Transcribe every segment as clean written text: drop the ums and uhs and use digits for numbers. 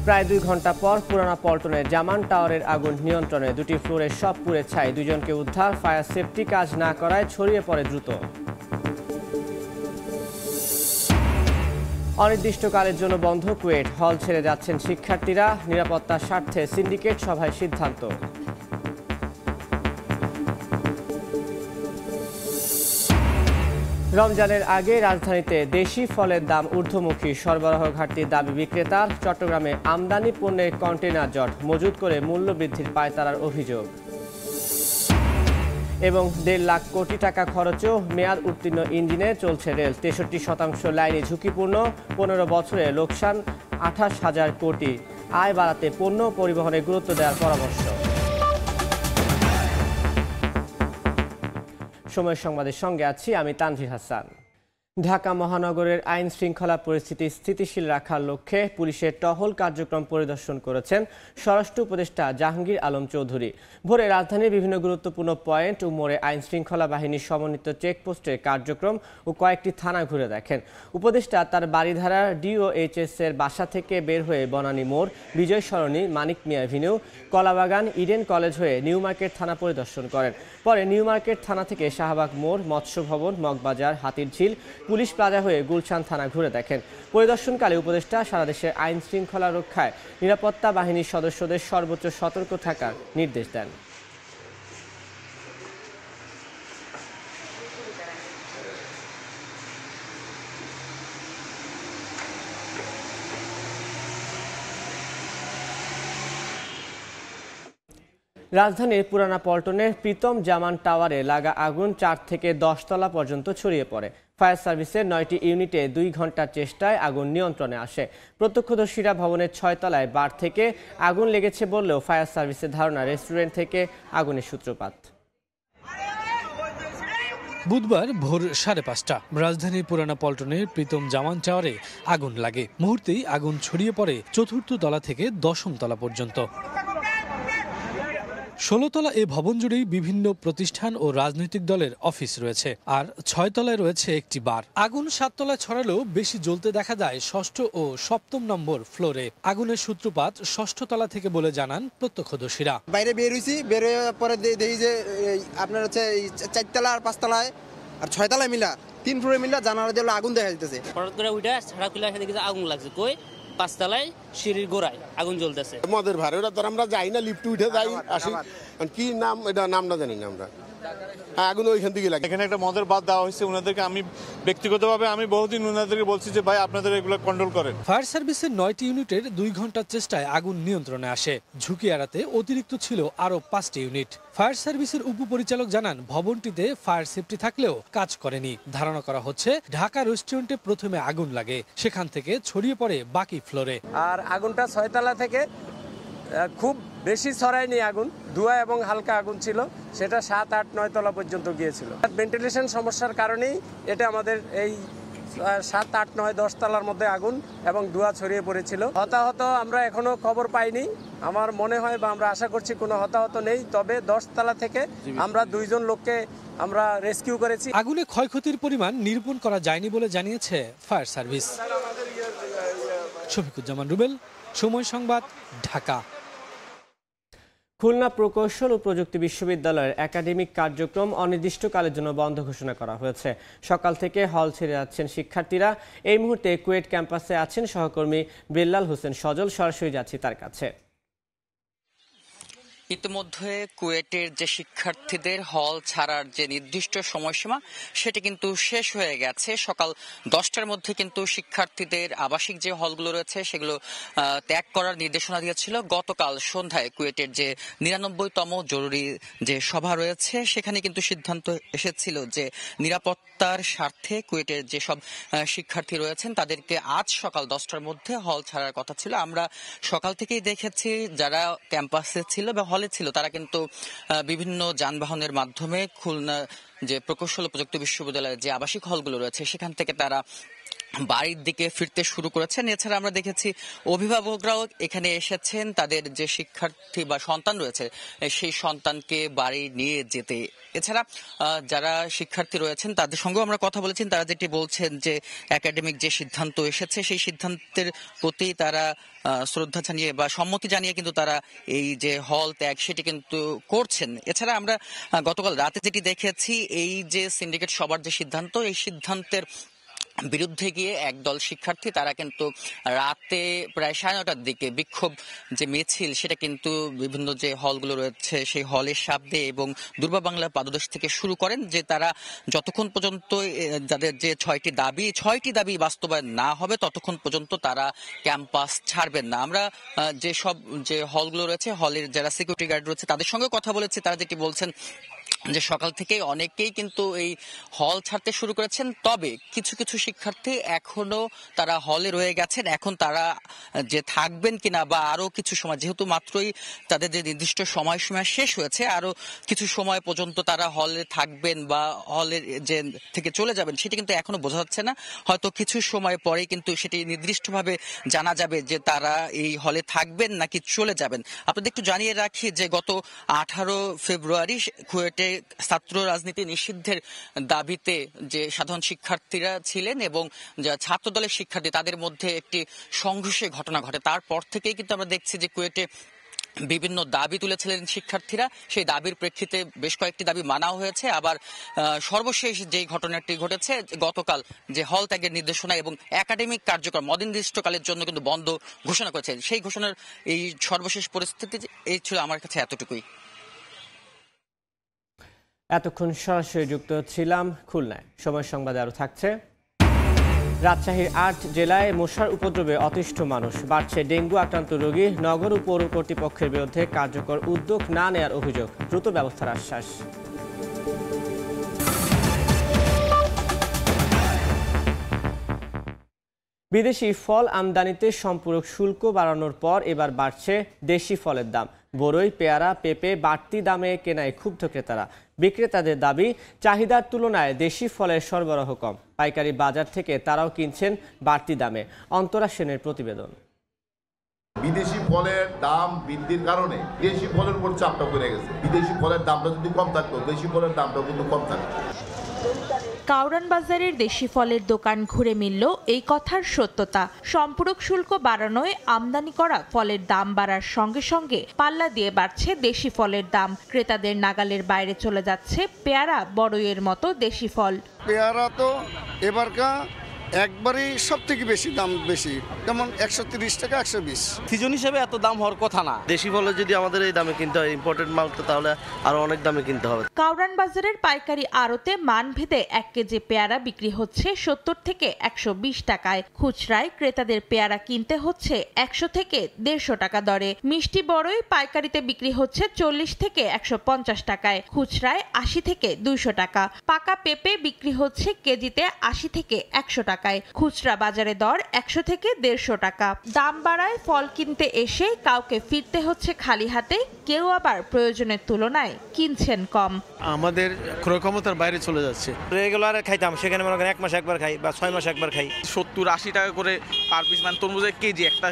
প্রায় 2 ঘন্টা পর পুরানা পল্টনে জামান টাওয়ারের আগুন নিয়ন্ত্রণে, দুটি ফ্লোরের সব পুড়ে ছাই, দুজনকে উদ্ধার। ফায়ার সেফটি কাজ না করায় ছড়িয়ে পড়ে দ্রুত। অনির্দিষ্টকালের জন্য বন্ধ কুয়েট, হল ছেড়ে যাচ্ছেন শিক্ষার্থীরা, নিরাপত্তার স্বার্থে সিন্ডিকেট সভায় সিদ্ধান্ত। রমজানের আগে রাজধানীতে দেশি ফলের দাম ঊর্ধ্বমুখী, সরবরাহ ঘাটতির দাবি বিক্রেতার। চট্টগ্রামে আমদানি পণ্যের কন্টেইনার জট, মজুত করে মূল্য বৃদ্ধির পায়তারার অভিযোগ। এবং 1.5 লাখ কোটি টাকা খরচেও মেয়াদ উত্তীর্ণ ইঞ্জিনে চলছে রেল, 63% লাইনে ঝুঁকিপূর্ণ, 15 বছরে লোকসান 28,000 কোটি। আয় বাড়াতে পণ্য পরিবহনে গুরুত্ব দেওয়ার পরামর্শ। সময় সংবাদের সঙ্গে আছি আমি তানভীর হাসান। ঢাকা মহানগরের আইন শৃঙ্খলা পরিস্থিতি স্থিতিশীল রাখার লক্ষ্যে পুলিশের টহল কার্যক্রম পরিদর্শন করেছেন স্বরাষ্ট্র উপদেষ্টা জাহাঙ্গীর আলম চৌধুরী। ভোরে রাজধানীর বিভিন্ন গুরুত্বপূর্ণ পয়েন্ট ও মোড়ে আইন শৃঙ্খলা বাহিনীর সমন্বিত চেকপোস্টের কার্যক্রম ও কয়েকটি থানা ঘুরে দেখেন। উপদেষ্টা তার বাড়িধারার ডিওএইচএস এর বাসা থেকে বের হয়ে বনানী মোড়, বিজয় সরণি, মানিক মিয়া এভিনিউ, কলাবাগান, ইডেন কলেজ হয়ে নিউ মার্কেট থানা পরিদর্শন করেন। পরে নিউ মার্কেট থানা থেকে শাহবাগ মোড়, মৎস্য ভবন, মগবাজার, হাতিরঝিল, পুলিশ প্লাজা হয়ে গুলশান থানা ঘুরে দেখেন। পরিদর্শনকালে উপদেষ্টা সারা দেশের আইন শৃঙ্খলা রক্ষায় নিরাপত্তা বাহিনীর সদস্যদের সর্বোচ্চ সতর্ক থাকার নির্দেশ দেন। রাজধানীর পুরানা পল্টনের প্রীতম জামান টাওয়ারে লাগা আগুন 4 থেকে 10 তলা পর্যন্ত ছড়িয়ে পড়ে। ফায়ার সার্ভিসের 9টি ইউনিটে 2 ঘন্টার চেষ্টায় আগুন নিয়ন্ত্রণে আসে। প্রত্যক্ষদর্শীরা ভবনের 6 তলায় বার থেকে আগুন লেগেছে বললেও ফায়ার সার্ভিসের ধারণা রেস্টুরেন্ট থেকে আগুনের সূত্রপাত। বুধবার ভোর 5:30 রাজধানীর পুরানা পল্টনের প্রীতম জামান টাওয়ারে আগুন লাগে। মুহূর্তেই আগুন ছড়িয়ে পড়ে 4র্থ তলা থেকে 10ম তলা পর্যন্ত। 16 তলা এ ভবন জুড়েই বিভিন্ন প্রতিষ্ঠান ও রাজনৈতিক দলের অফিস রয়েছে, আর 6 তলায় রয়েছে একটি বার। আগুন 7 তলায় ছড়ালেও বেশি জ্বলতে দেখা যায় 6ষ্ঠ ও 7ম নম্বর ফ্লোরে। আগুনের সূত্রপাত 6ষ্ঠ তলা থেকে বলে জানান প্রত্যক্ষদর্শীরা। বাইরে বের হয়েছি, বের হয়ে পরে দেখি যে আপনার হচ্ছে 4 তলা আর 5 তলায় আর 6 তলায় মিলা 3 ফ্লোরে মিলা জানালা দিয়ে আগুন দেখা যাইতেছে। হঠাৎ করে উঠে ছাড়া খুলে দেখি আগুন লাগছে, কই 5 তলায় সিঁড়ির গোড়ায় আগুন জ্বলতেছে। মদের ভাড়া ওটা ধর আমরা যাই না, লিফট উঠে যাই আসি, কি নাম এটা নামটা জানি না আমরা। আগুন ওইখান থেকে লাগে। এখানে একটা মদের বাদ দেওয়া হয়েছে ওনাদেরকে। আমি ব্যক্তিগতভাবে আমি বহুদিন ওনাদেরকে বলছি যে ভাই আপনাদের এগুলো কন্ট্রোল করেন। ফায়ার সার্ভিসের 9টি ইউনিটের 2 ঘন্টার চেষ্টায় আগুন নিয়ন্ত্রণে আসে। ঝুঁকি এড়াতে অতিরিক্ত ছিল আরো 5টি ইউনিট। ফায়ার সার্ভিসের উপপরিচালক জানান ভবনটিতে ফায়ার সেফটি থাকলেও কাজ করেনি। ধারণা করা হচ্ছে ঢাকা রেস্টুরেন্টে প্রথমে আগুন লাগে, সেখান থেকে ছড়িয়ে পড়ে বাকি ফ্লোরে। আর আগুনটা 6 তলা থেকে খুব বেশি ছড়ায়নি আগুন, ধোঁয়া এবং হালকা আগুন ছিল, সেটা 7, 8, 9 তলা পর্যন্ত গিয়েছিল। ভেন্টিলেশন সমস্যার কারণেই এটা আমাদের এই 7, 8, 9, 10 তলার মধ্যে আগুন এবং ধোঁয়া ছড়িয়ে পড়েছিল। হতাহত আমরা এখনো খবর পাইনি। আমার মনে হয় বা আমরা আশা করছি কোনো হতাহত নেই, তবে 10 তলা থেকে আমরা 2 জন লোককে আমরা রেস্কিউ করেছি। আগুনে ক্ষয়ক্ষতির পরিমাণ নিরূপণ করা যায়নি বলে জানিয়েছে ফায়ার সার্ভিস। শফিকুজ্জামান রুবেল, সময় সংবাদ, ঢাকা। খুলনা প্রকৌশল ও প্রযুক্তি বিশ্ববিদ্যালয়ের একাডেমিক কার্যক্রম অনির্দিষ্টকালের জন্য বন্ধ ঘোষণা করা হয়েছে। সকাল থেকে হল ছেড়ে যাচ্ছেন শিক্ষার্থীরা। এই মুহূর্তে কুয়েট ক্যাম্পাসে আছেন সহকর্মী বেল্লাল হোসেন সজল, সরাসরি যাচ্ছি তার কাছে। ইতিমধ্যে কুয়েটের যে শিক্ষার্থীদের হল ছাড়ার যে নির্দিষ্ট সময়সীমা সেটি কিন্তু শেষ হয়ে গেছে। সকাল 10টার মধ্যে কিন্তু শিক্ষার্থীদের আবাসিক যে হলগুলো রয়েছে সেগুলো ত্যাগ করার নির্দেশনা দিয়েছিল। গতকাল সন্ধ্যায় কুয়েটের যে 99তম জরুরি যে সভা রয়েছে সেখানে কিন্তু সিদ্ধান্ত এসেছিল যে নিরাপত্তার স্বার্থে কুয়েটের যেসব শিক্ষার্থী রয়েছেন তাদেরকে আজ সকাল 10টার মধ্যে হল ছাড়ার কথা ছিল। আমরা সকাল থেকেই দেখেছি যারা ক্যাম্পাসে ছিল বা হলে ছিল তারা কিন্তু বিভিন্ন যানবাহনের মাধ্যমে খুলনা যে প্রকৌশল ও প্রযুক্তি বিশ্ববিদ্যালয়ের যে আবাসিক হলগুলো রয়েছে সেখান থেকে তারা বাড়ির দিকে ফিরতে শুরু করেছেন। এছাড়া আমরা দেখেছি অভিভাবকরাও এখানে এসেছেন তাদের যে শিক্ষার্থী বা সন্তান রয়েছে সেই সন্তানকে বাড়ি নিয়ে যেতে। এছাড়া যারা শিক্ষার্থী রয়েছেন তাদের সঙ্গেও আমরা কথা বলেছেন, তারা যেটি বলছেন যে একাডেমিক যে সিদ্ধান্ত এসেছে সেই সিদ্ধান্তের প্রতি তারা শ্রদ্ধা জানিয়ে বা সম্মতি জানিয়ে কিন্তু তারা এই যে হল ত্যাগ সেটি কিন্তু করছেন। এছাড়া আমরা গতকাল রাতে যেটি দেখেছি এই যে সিন্ডিকেট সবার যে সিদ্ধান্ত এই সিদ্ধান্তের বিরুদ্ধে গিয়ে একদল শিক্ষার্থী তারা কিন্তু রাতে প্রায় 9:30টার দিকে বিক্ষোভ যে মিছিল সেটা কিন্তু বিভিন্ন যে হলগুলো রয়েছে সেই হলের সামনে এবং দুর্বা বাংলা পাদদেশ থেকে শুরু করেন, যে তারা যতক্ষণ পর্যন্ত যাদের যে 6টি দাবি বাস্তবায়ন না হবে ততক্ষণ পর্যন্ত তারা ক্যাম্পাস ছাড়বেন না। আমরা যেসব যে হলগুলো রয়েছে হলের যারা সিকিউরিটি গার্ড রয়েছে তাদের সঙ্গে কথা বলেছি, তারা যেটি বলছেন যে সকাল থেকে অনেকেই কিন্তু এই হল ছাড়তে শুরু করেছেন, তবে কিছু কিছু শিক্ষার্থী এখনো তারা হলে রয়ে গেছেন। এখন তারা যে থাকবেন কিনা বা আরো কিছু সময়, যেহেতু মাত্রই তাদের যে নির্দিষ্ট সময়সীমা শেষ হয়েছে, আরো কিছু সময় পর্যন্ত তারা হলে থাকবেন বা হলের যে থেকে চলে যাবেন সেটি কিন্তু এখনো বোঝা যাচ্ছে না। হয়তো কিছু সময় পরেই কিন্তু সেটি নির্দিষ্টভাবে জানা যাবে যে তারা এই হলে থাকবেন নাকি চলে যাবেন। আপনাদের একটু জানিয়ে রাখি যে গত 18 ফেব্রুয়ারি কুয়েটে ছাত্র রাজনীতি নিষিদ্ধের দাবিতে যে সাধারণ শিক্ষার্থীরা ছিলেন এবং ছাত্র দলের শিক্ষার্থী তাদের মধ্যে একটি সংঘর্ষের ঘটনা ঘটে। তারপর থেকেই কিন্তু আমরা দেখছি যে কুয়েটে বিভিন্ন দাবি তুলেছিলেন শিক্ষার্থীরা, সেই দাবির প্রেক্ষিতে বেশ কয়েকটি দাবি মানাও হয়েছে। আবার সর্বশেষ যেই ঘটনাটি ঘটেছে গতকাল, যে হল ত্যাগের নির্দেশনা এবং একাডেমিক কার্যক্রম অনির্দিষ্টকালের জন্য কিন্তু বন্ধ ঘোষণা করেছে, সেই ঘোষণার এই সর্বশেষ পরিস্থিতি এই ছিল আমার কাছে এতটুকুই। এতক্ষণ সরাসরি যুক্ত ছিলাম খুলনায়। সময় সংবাদে আরও থাকছে। রাজশাহীর 8 জেলায় মশার উপদ্রবে অতিষ্ঠ মানুষ, বাড়ছে ডেঙ্গু আক্রান্ত রোগী। নগর ও পৌর কর্তৃপক্ষের বিরুদ্ধে কার্যকর উদ্যোগ না নেওয়ার অভিযোগ, দ্রুত ব্যবস্থার আশ্বাস। বিদেশি ফল আমদানিতে সম্পূরক শুল্ক বাড়ানোর পর এবার বাড়ছে দেশি ফলের দাম। বরই, পেয়ারা, পেঁপে বাড়তি দামে কেনায় ক্ষুব্ধ ক্রেতারা। বিক্রেতাদের দাবি, চাহিদার তুলনায় দেশি ফলের সরবরাহ কম। পাইকারি বাজার থেকে তারাও কিনছেন বাড়তি দামে। অন্তরা সেনের প্রতিবেদন। বিদেশি ফলের দাম বৃদ্ধির কারণে দেশি ফলের উপর চাপটা পড়ে গেছে। বিদেশি ফলের দামটা যদি কম থাকতো, দেশি ফলের দামটা কিন্তু কম থাকতো। কাউরান বাজারের দেশি ফলের দোকান ঘুরে মিলল এই কথার সত্যতা। সম্পূরক শুল্ক বাড়ানোয় আমদানি করা ফলের দাম বাড়ার সঙ্গে সঙ্গে পাল্লা দিয়ে বাড়ছে দেশি ফলের দাম। ক্রেতাদের নাগালের বাইরে চলে যাচ্ছে পেয়ারা, বড়ইয়ের মতো দেশি ফল। পেয়ারা তো এবারকার একবারই সব থেকে বেশি দাম বেশি, যেমন 130 টাকা 120। সিজন হিসেবে এত দাম হওয়ার কথা না। দেশি ফলে যদি আমাদের এই দামে কিনতে হয়, ইম্পোর্টেড মাল তো তাহলে আরো অনেক দামে কিনতে হবে। কাউরান বাজারের পাইকারি আড়তে মানভেদে 1 কেজি পেয়ারা বিক্রি হচ্ছে 70 থেকে 120 টাকায়। খুচরায় ক্রেতাদের পেয়ারা কিনতে হচ্ছে 100 থেকে 150 টাকা দরে। মিষ্টি বড়ই পাইকারিতে বিক্রি হচ্ছে 40 থেকে 150 টাকায়, খুচরায় 80 থেকে 200 টাকা। পাকা পেঁপে বিক্রি হচ্ছে কেজিতে 80 থেকে 100 টাকা, খুচরা বাজারে দর 100 থেকে 150 টাকা। দাম বাড়ায় ফল কিনতে এসে কাউকে ফিরতে হচ্ছে খালি হাতে, কেউ আবার প্রয়োজনের তুলনায় কিনছেন কম। আমাদের ক্রয় ক্ষমতার বাইরে চলে যাচ্ছে। রেগুলার খাইতাম, সেখানে মনে করেন 1 মাস একবার খাই বা 6 মাস একবার খাই। 70-80 টাকা করে পার পিস, মানে তরমুজের কেজি। একটা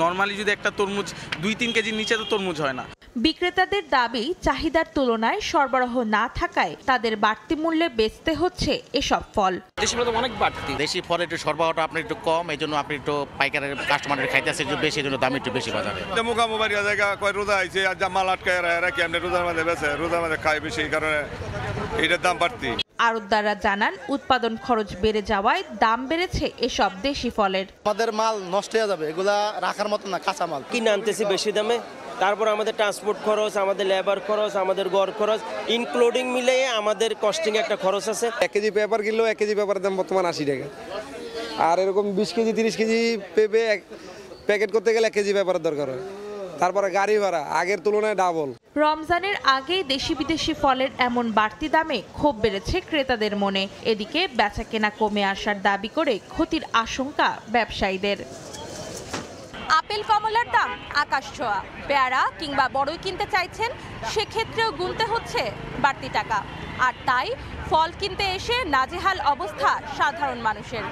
নর্মালি যদি একটা তরমুজ 2-3 কেজির নিচে তো তরমুজ হয় না। বিক্রেতাদের দাবি, চাহিদার তুলনায় সরবরাহ না থাকায় তাদের বাড়তি মূল্যে বেচতে হচ্ছে এসব ফল। দেশি ফল অনেক বাড়তি, দেশি ফল একটু সরবরাহটা আপনার একটু কম, এই জন্য আপনি একটু পাইকারের কাস্টমারের খাইতেছে একটু বেশি, এই জন্য দাম একটু বেশি বাজারে। মুখামুবাড়িয়া জায়গা কয় রোজা আইছে, আর মাল আটকায় রাখি আমরা রোজার মধ্যে বেছে, রোজার মধ্যে খাই বেশি, এই কারণে এটার দাম বাড়তি। আড়তদাররা জানান, উৎপাদন খরচ বেড়ে যাওয়ায় দাম বেড়েছে এসব দেশি ফলের। আমাদের মাল নষ্ট হয়ে যাবে, এগুলা রাখার মতো না, কাঁচা মাল কিনে আনতেছি বেশি দামে। তারপর আমাদের ট্রান্সপোর্ট খরচ, আমাদের লেবার খরচ, আমাদের গড় খরচ ইনক্লুডিং মিলিয়ে আমাদের কস্টিং একটা খরচ আছে। 1 কেজি পেপার কিনলেও 1 কেজি পেপারের দাম বর্তমান 80 টাকা। আর এরকম 20 কেজি 30 কেজি পেঁপে প্যাকেট করতে গেলে 1 কেজি পেপারের দরকার হয়। তারপরে গাড়ি ভাড়া আগের তুলনায় ডাবল। রমজানের আগে দেশি বিদেশি ফলের এমন বাড়তি দামে ক্ষোভ বেড়েছে ক্রেতাদের মনে। এদিকে বেচাকেনা কমে আসার দাবি করে ক্ষতির আশঙ্কা ব্যবসায়ীদের। আপেল কমলার দাম আকাশ ছোঁয়া। পেয়ারা কিংবা বড়ই কিনতে চাইছেন, সেক্ষেত্রেও গুনতে হচ্ছে বাড়তি টাকা। আর তাই ফল কিনতে এসে নাজেহাল অবস্থা সাধারণ মানুষের।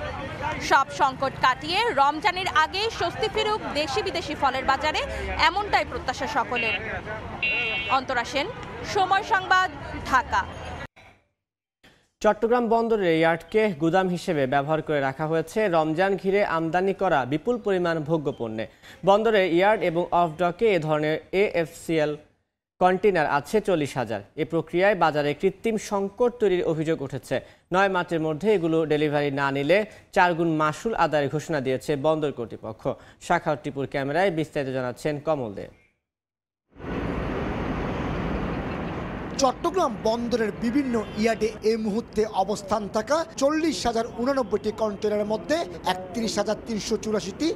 সব সংকট কাটিয়ে রমজানের আগে স্বস্তি ফিরুক দেশি বিদেশি ফলের বাজারে, এমনটাই প্রত্যাশা সকলের। অন্তরা সেন, সময় সংবাদ, ঢাকা। চট্টগ্রাম বন্দরের ইয়ার্ডকে গুদাম হিসেবে ব্যবহার করে রাখা হয়েছে রমজান ঘিরে আমদানি করা বিপুল পরিমাণ ভোগ্যপণ্যে। বন্দরের ইয়ার্ড এবং অফ ডকে এ ধরনের AFCL কন্টেইনার আছে 40,000। এ প্রক্রিয়ায় বাজারে কৃত্রিম সংকট তৈরির অভিযোগ উঠেছে। 9 মার্চের মধ্যে এগুলো ডেলিভারি না নিলে 4 গুণ মাশুল আদায়ের ঘোষণা দিয়েছে বন্দর কর্তৃপক্ষ। শাখাওয়াত টিপুর ক্যামেরায় বিস্তারিত জানাচ্ছেন কমল দে। চট্টগ্রাম বন্দরের বিভিন্ন ইয়ার্ডে এই মুহূর্তে অবস্থান থাকা 40,089টি কন্টেনারের মধ্যে 31,384টি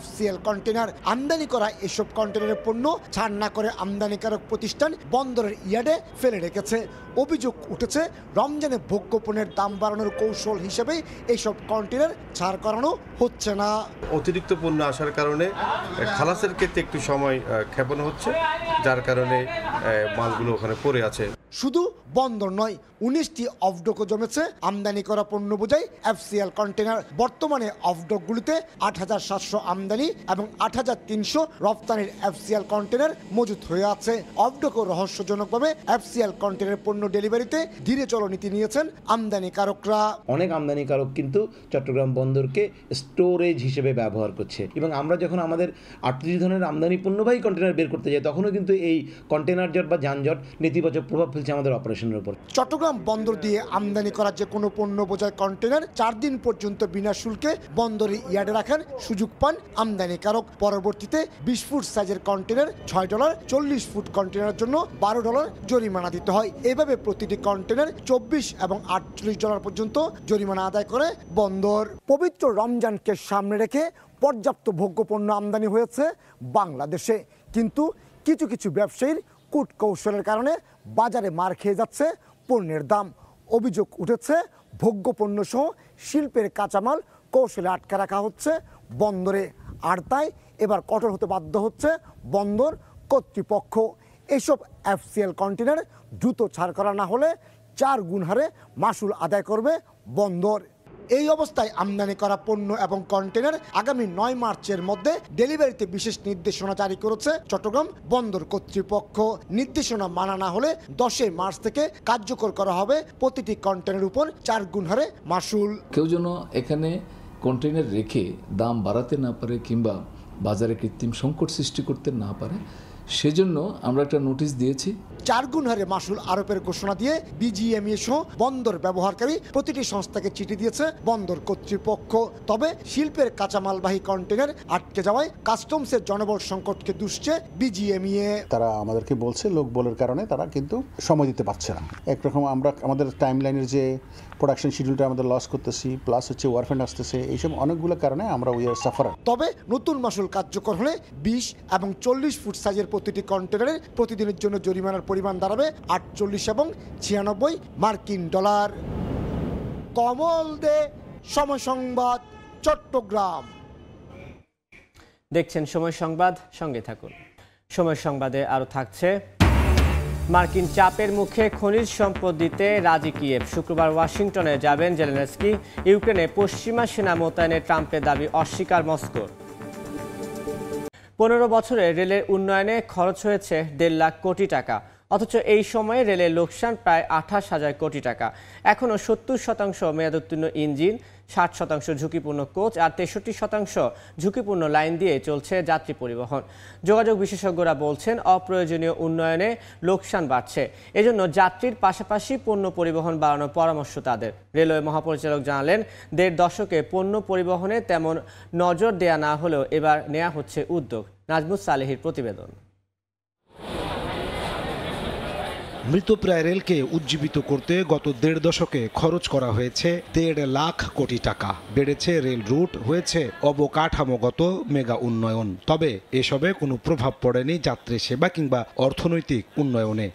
FCL কন্টেনার। আমদানি করা এসব কন্টেনারের পণ্য ছাড় না করে আমদানিকারক প্রতিষ্ঠান বন্দরের ইয়ার্ডে ফেলে রেখেছে। অভিযোগ উঠেছে রমজানে ভোগ্যপণ্যের দাম বাড়ানোর কৌশল হিসেবে এইসব কন্টেনার ছাড় করানো হচ্ছে না। অতিরিক্ত পণ্য আসার কারণে খালাসের ক্ষেত্রে একটু সময় ক্ষেপণ হচ্ছে, যার কারণে মালগুলো ওখানে পড়ে আছে। শুধু বন্দর নয়, 19টি অফডকও জমেছে আমদানি করা পণ্য বোঝাই FCL কন্টেনার। বর্তমানে অফডকগুলিতে 8,700 আমদানি এবং 8,300 রপ্তানির FCL কন্টেনার মজুত হয়ে আছে। অফডকও রহস্যজনকভাবে FCL কন্টেনার পণ্য ডেলিভারিতে ধীরে চলো নীতি নিয়েছেন আমদানিকারকরা। অনেক আমদানিকারক কিন্তু চট্টগ্রাম বন্দরকে স্টোরেজ হিসেবে ব্যবহার করছে, এবং আমরা যখন আমাদের 38 ধরনের আমদানি পণ্যবাহী কন্টেনার বের করতে যাই তখনও কিন্তু এই কন্টেনার জট বা যানজট নেতিবাচক প্রভাব ফেলছে আমাদের অপারেশনের উপর। চট্টগ্রাম বন্দর দিয়ে আমদানি করা যে কোনো পণ্য বোঝাই কন্টেনার 4 দিন পর্যন্ত বিনা শুল্কে বন্দরে ইয়ার্ডে রাখার সুযোগ পান আমদানিকারক। পরবর্তীতে 20 ফুট সাইজের কন্টেনার $6, 40 ফুট কন্টেনারের জন্য $12 জরিমানা দিতে হয়। এভাবে প্রতিটি কন্টেনার $24 এবং $48 পর্যন্ত জরিমানা আদায় করে বন্দর। পবিত্র রমজানকে সামনে রেখে পর্যাপ্ত ভোগ্যপণ্য আমদানি হয়েছে বাংলাদেশে, কিন্তু কিছু কিছু ব্যবসায়ীর কূট কৌশলের কারণে বাজারে মার খেয়ে যাচ্ছে পণ্যের দাম। অভিযোগ উঠেছে ভোগ্যপণ্য সহ শিল্পের কাঁচামাল কৌশলে আটকে রাখা হচ্ছে বন্দরে, আর তাই এবার কঠোর হতে বাধ্য হচ্ছে বন্দর কর্তৃপক্ষ। এসব FCL কন্টেনার দ্রুত ছাড় করা না হলে 4 গুণ হারে মাশুল আদায় করবে বন্দর। এই অবস্থায় আমদানি করা পণ্য এবং কন্টেনার আগামী 9 মার্চের মধ্যে ডেলিভারিতে বিশেষ নির্দেশনা জারি করেছে চট্টগ্রাম বন্দর কর্তৃপক্ষ। নির্দেশনা মানা না হলে 10 মার্চ থেকে কার্যকর করা হবে প্রতিটি কন্টেনারের উপর 4 গুণ হারে মাশুল। কেউ যেন এখানে কন্টেনার রেখে দাম বাড়াতে না পারে কিংবা বাজারে কৃত্রিম সংকট সৃষ্টি করতে না পারে, সেজন্য আমরা একটা নোটিশ দিয়েছি। 4 গুণ হারে মাশুল আরোপের ঘোষণা দিয়ে BGME সহ বন্দর ব্যবহারকারী প্রতিটি সংস্থাকে চিঠি দিয়েছে বন্দর কর্তৃপক্ষ। তবে শিল্পের কাঁচামালবাহী কন্টেনার আটকে যাওয়ায় কাস্টমসের জনবল সংকটকে দুষছে BGME। তারা আমাদেরকে বলছে লোকবলের কারণে তারা কিন্তু সময় দিতে পারছে না। একরকম আমরা আমাদের টাইম লাইনের যে প্রোডাকশন শিডিউলটা আমাদের লস করতেছি, প্লাস হচ্ছে ওয়ারফেন্ড আসতেছে, এইসব অনেকগুলো কারণে আমরা উই আর সাফারার। তবে নতুন মাশুল কার্যকর হলে 20 এবং 40 ফুট সাইজের প্রতিটি কন্টেনারে প্রতিদিনের জন্য জরিমানার পরিমাণ দাঁড়াবে 48 এবং 96 মার্কিন ডলার। কমল দে, সময় সংবাদ, চট্টগ্রাম। দেখছেন সময় সংবাদ, সঙ্গে থাকুন। সময় সংবাদে আরও থাকছে, মার্কিন চাপের মুখে খনিজ সম্পদ দিতে রাজি কিয়েভ। শুক্রবার ওয়াশিংটনে যাবেন জেলেনস্কি। ইউক্রেনে পশ্চিমা সেনা মোতায়েনের ট্রাম্পের দাবি অস্বীকার মস্কোর। 15 বছরে রেলের উন্নয়নে খরচ হয়েছে 1.5 লাখ কোটি টাকা, অথচ এই সময়ে রেলের লোকসান প্রায় 28,000 কোটি টাকা। এখনও 70% মেয়াদোত্তীর্ণ ইঞ্জিন, 60% ঝুঁকিপূর্ণ কোচ আর 63% ঝুঁকিপূর্ণ লাইন দিয়ে চলছে যাত্রী পরিবহন। যোগাযোগ বিশেষজ্ঞরা বলছেন অপ্রয়োজনীয় উন্নয়নে লোকসান বাড়ছে, এজন্য যাত্রীর পাশাপাশি পণ্য পরিবহন বাড়ানোর পরামর্শ তাদের। রেলওয়ে মহাপরিচালক জানালেন, 1.5 দশকে পণ্য পরিবহনে তেমন নজর দেয়া না হলেও এবার নেওয়া হচ্ছে উদ্যোগ। নাজমুস সালেহির প্রতিবেদন। মৃতপ্রায় রেলকে উজ্জীবিত করতে গত 1.5 দশকে খরচ করা হয়েছে 1.5 লাখ কোটি টাকা। বেড়েছে রেল রুট, হয়েছে অবকাঠামোগত মেগা উন্নয়ন। তবে এসবে কোনো প্রভাব পড়েনি যাত্রী সেবা কিংবা অর্থনৈতিক উন্নয়নে।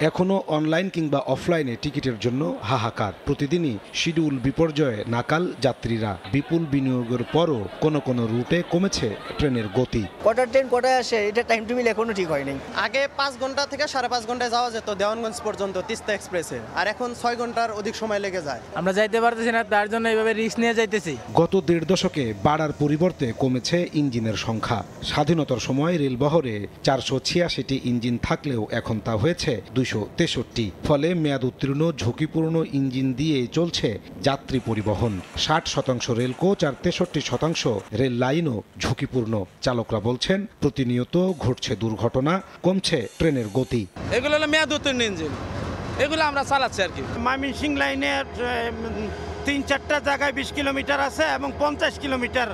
এখনও অনলাইন কিংবা অফলাইনে টিকিটের জন্য হাহাকার। প্রতিদিনই শিডিউল বিপর্যয়ে নাকাল যাত্রীরা। বিপুল বিনিয়োগের পরও কোনো কোনো রুটে কমেছে ট্রেনের গতি। কটার ট্রেন কটায় আসে এটা টাইম টেবিল এখনো ঠিক হয়নি। আগে 5 ঘন্টা থেকে 5.5 ঘন্টায় যাওয়া যেত দেওয়ানগঞ্জ পর্যন্ত তিস্তা এক্সপ্রেসে, আর এখন 6 ঘন্টার অধিক সময় লেগে যায়। আমরা যাইতে পারতেছি না, তার জন্য এইভাবে রিস্ক নিয়ে যাইতেছি। গত 1.5 দশকে বাড়ার পরিবর্তে কমেছে ইঞ্জিনের সংখ্যা। স্বাধীনতার সময় রেলবহরে 486টি ইঞ্জিন থাকলেও এখন তা হয়েছে 263। ফলে মেয়াদ উত্তীর্ণ ঝুঁকিপূর্ণ ইঞ্জিন দিয়ে চলছে যাত্রী পরিবহন। 60% রেলকোচ আর 63% রেল লাইনও ঝুঁকিপূর্ণ। চালকরা বলছেন প্রতিনিয়ত ঘটছে দুর্ঘটনা, কমছে ট্রেনের গতি। এগুলো হলো মেয়াদ উত্তীর্ণ ইঞ্জিন, এগুলো আমরা চালাচ্ছি আর কি। ময়মনসিংহ লাইনের 3-4টা জায়গায় 20 কিলোমিটার আছে এবং 50 কিলোমিটার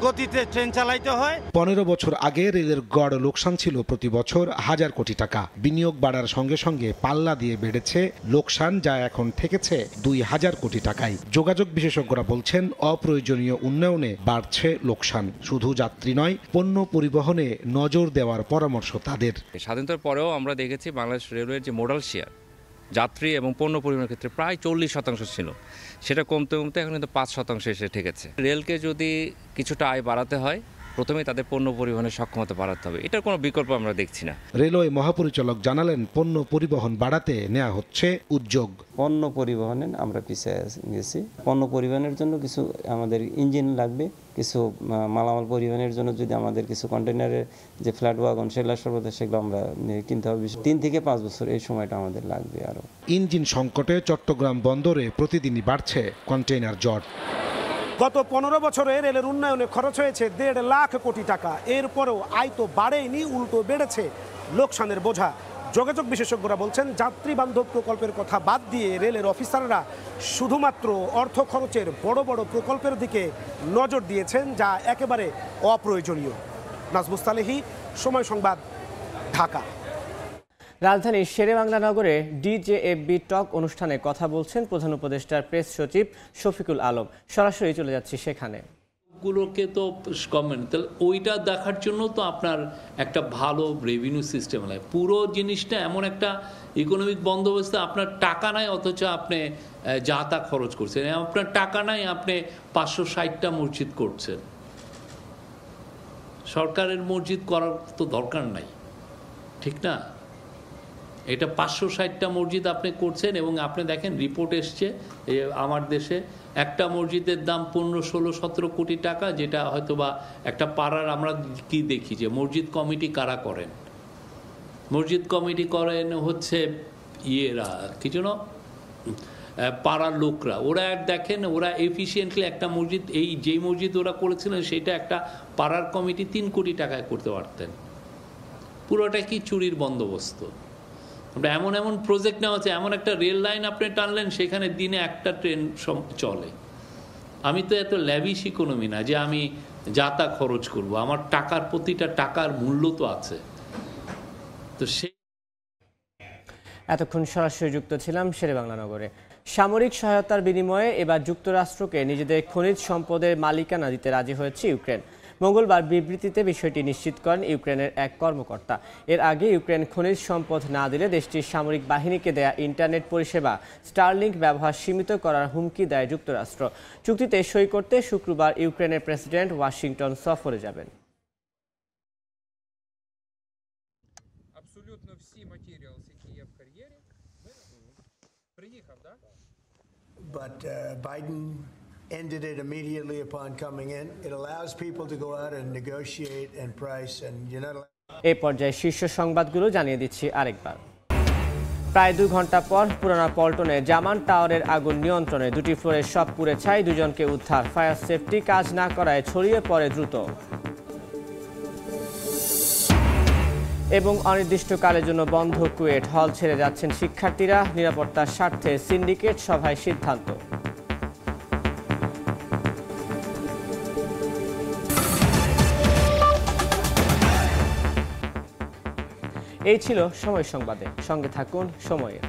গতিতে ট্রেন চালাইতে হয়। 15 বছর আগে রেলের গড় লোকসান ছিল প্রতি বছর 1000 কোটি টাকা। বিনিয়োগ বাড়ার সঙ্গে সঙ্গে পাল্লা দিয়ে বেড়েছে লোকসান, যা এখন ঠেকেছে 2000 কোটি টাকায়। যোগাযোগ বিশেষজ্ঞরা বলছেন অপ্রয়োজনীয় উন্নয়নে বাড়ছে লোকসান। শুধু যাত্রী নয়, পণ্য পরিবহনে নজর দেওয়ার পরামর্শ তাদের। স্বাধীনতার পরেও আমরা দেখেছি বাংলাদেশ রেলওয়ের যে মোডাল শেয়ার যাত্রী এবং পণ্য পরিবহনের ক্ষেত্রে প্রায় 40% ছিল, সেটা কমতে কমতে এখন কিন্তু 5% এসে ঠেকেছে। রেলকে যদি কিছুটা আয় বাড়াতে হয়, প্রথমেই তাদের পণ্য পরিবহনের সক্ষমতা বাড়াতে হবে, এটার কোনো বিকল্প আমরা দেখছি না। রেলওয়ে মহাপরিচালক জানালেন পণ্য পরিবহন বাড়াতে নেওয়া হচ্ছে উদ্যোগ। পণ্য পরিবহনে আমরা পিছিয়ে গেছি। পণ্য পরিবহনের জন্য কিছু আমাদের ইঞ্জিন লাগবে, কিছু মালামাল পরিবহনের জন্য যদি আমাদের কিছু কন্টেনারের যে ফ্ল্যাট ওয়াগন সেগুলো সর্বদা সেগুলো আমরা কিনতে হবে। 3 থেকে 5 বছর এই সময়টা আমাদের লাগবে। আরও ইঞ্জিন সংকটে চট্টগ্রাম বন্দরে প্রতিদিনই বাড়ছে কন্টেইনার জট। গত 15 বছরে রেলের উন্নয়নে খরচ হয়েছে 1.5 লাখ কোটি টাকা। এরপরেও আয় তো বাড়েনি, উল্টো বেড়েছে লোকসানের বোঝা। যোগাযোগ বিশেষজ্ঞরা বলছেন যাত্রী বান্ধব প্রকল্পের কথা বাদ দিয়ে রেলের অফিসাররা শুধুমাত্র অর্থ খরচের বড় বড় প্রকল্পের দিকে নজর দিয়েছেন, যা একেবারে অপ্রয়োজনীয়। নাজমুস সালেহী, সময় সংবাদ, ঢাকা। রাজধানীর শেরেবাংলা নগরে ডিজেএফবি টক অনুষ্ঠানে কথা বলছেন প্রধান উপদেষ্টার প্রেস সচিব শফিকুল আলম। সরাসরি চলে যাচ্ছি সেখানে। গুলোকে তো গভর্নমেন্ট, তাহলে ওইটা দেখার জন্য তো আপনার একটা ভালো রেভিনিউ সিস্টেম লাগে। পুরো জিনিসটা এমন একটা ইকোনমিক বন্দোবস্ত, আপনার টাকা নাই অথচ আপনি যা তা খরচ করছেন। আপনার টাকা নাই, আপনি 560টা মসজিদ করছেন। সরকারের মসজিদ করার তো দরকার নাই, ঠিক না? এটা 560টা মসজিদ আপনি করছেন এবং আপনি দেখেন রিপোর্ট এসছে আমার দেশে একটা মসজিদের দাম 15, 16, 17 কোটি টাকা, যেটা হয়তো বা একটা পাড়ার আমরা কি দেখি যে মসজিদ কমিটি কারা করেন। মসজিদ কমিটি করেন হচ্ছে ইয়েরা কি যেন পাড়ার লোকরা। ওরা দেখেন ওরা এফিসিয়েন্টলি একটা মসজিদ, এই যেই মসজিদ ওরা করেছিলেন সেটা একটা পাড়ার কমিটি 3 কোটি টাকায় করতে পারতেন। পুরোটা কি চুরির বন্দোবস্ত। আমরা এমন এমন প্রজেক্ট নেওয়া হচ্ছে, এমন একটা রেল লাইন আপনি টানলেন সেখানে দিনে একটা ট্রেন চলে। আমি তো এত ল্যাভিশ ইকোনমি না যে আমি যা তা খরচ করব। আমার টাকার প্রতিটা টাকার মূল্য তো আছে। তো সেই এতক্ষণ সরাসরি যুক্ত ছিলাম শেরেবাংলা নগরে। সামরিক সহায়তার বিনিময়ে এবার যুক্তরাষ্ট্রকে নিজেদের খনিজ সম্পদের মালিকানা দিতে রাজি হয়েছে ইউক্রেন। মঙ্গলবার বিবৃতিতে বিষয়টি নিশ্চিত করেন ইউক্রেনের এক কর্মকর্তা। এর আগে ইউক্রেন খনিজ সম্পদ না দিলে দেশটির সামরিক বাহিনীকে দেয়া ইন্টারনেট পরিষেবা স্টারলিংক ব্যবহার সীমিত করার হুমকি দেয় যুক্তরাষ্ট্র। চুক্তিতে সই করতে শুক্রবার ইউক্রেনের প্রেসিডেন্ট ওয়াশিংটন সফরে যাবেন। But Biden ended it immediately upon coming in. It allows people to go out and negotiate and price, and you're not allowed. এই পর্যায়ে শীর্ষ সংবাদগুলো জানিয়ে দিচ্ছি আরেকবার। প্রায় 2 ঘন্টা পর পুরানা পল্টনে জামান টাওয়ারের আগুন নিয়ন্ত্রণে। 2টি ফ্লোরের সব পুড়ে ছাই, 2 জনকে উদ্ধার। ফায়ার সেফটি কাজ না করায় ছড়িয়ে পড়ে দ্রুত। এবং অনির্দিষ্টকালের জন্য বন্ধ কুয়েট। হল ছেড়ে যাচ্ছেন শিক্ষার্থীরা। নিরাপত্তার স্বার্থে সিন্ডিকেট সভায় সিদ্ধান্ত। এই ছিল সময় সংবাদে। সঙ্গে থাকুন সময়ের।